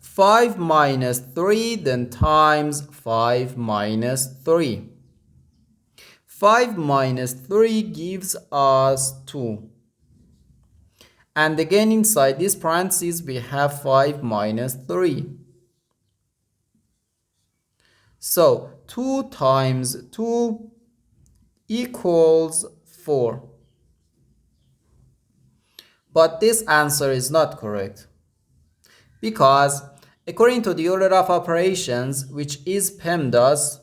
5 minus 3, then times 5 minus 3. 5 minus 3 gives us 2. And again inside this parentheses we have 5 minus 3. So 2 times 2 equals 4. But this answer is not correct, because according to the order of operations, which is PEMDAS,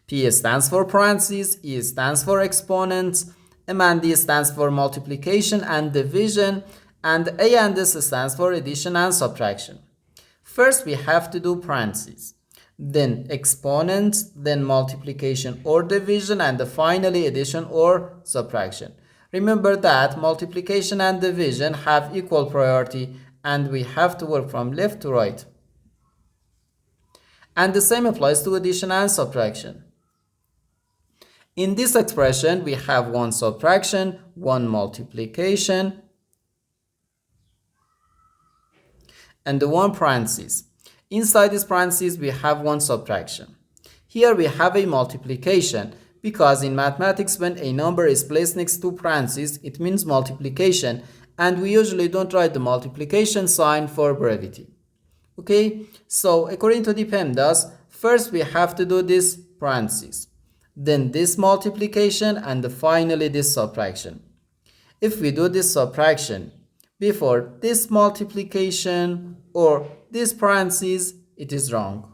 P stands for parentheses, E stands for exponents, M and D stands for multiplication and division, and A and S stands for addition and subtraction. First we have to do parentheses, then exponents, then multiplication or division, and finally addition or subtraction. Remember that multiplication and division have equal priority and we have to work from left to right. And the same applies to addition and subtraction. In this expression, we have one subtraction, one multiplication, and the one parentheses. Inside this parentheses, we have one subtraction. Here we have a multiplication, because in mathematics, when a number is placed next to parentheses, it means multiplication, and we usually don't write the multiplication sign for brevity. Okay, so according to the PEMDAS, first we have to do this parentheses, then this multiplication, and finally this subtraction. If we do this subtraction before this multiplication or this parentheses, it is wrong.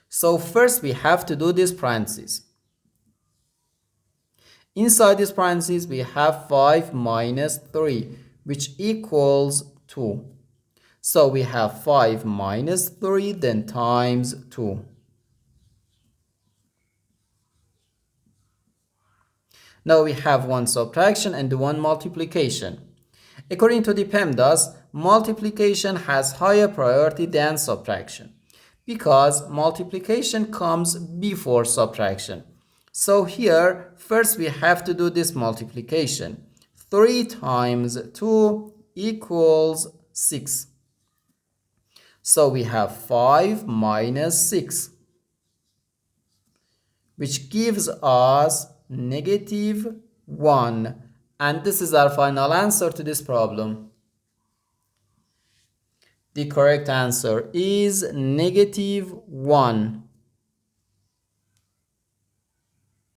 So first we have to do this parentheses. Inside this parentheses we have 5 minus 3, which equals 2. So we have 5 minus 3, then times 2. Now we have one subtraction and one multiplication. According to the PEMDAS, multiplication has higher priority than subtraction, because multiplication comes before subtraction. So here, first we have to do this multiplication. 3 times 2 equals 6. So we have 5 minus 6, which gives us negative 1. And this is our final answer to this problem. The correct answer is negative 1.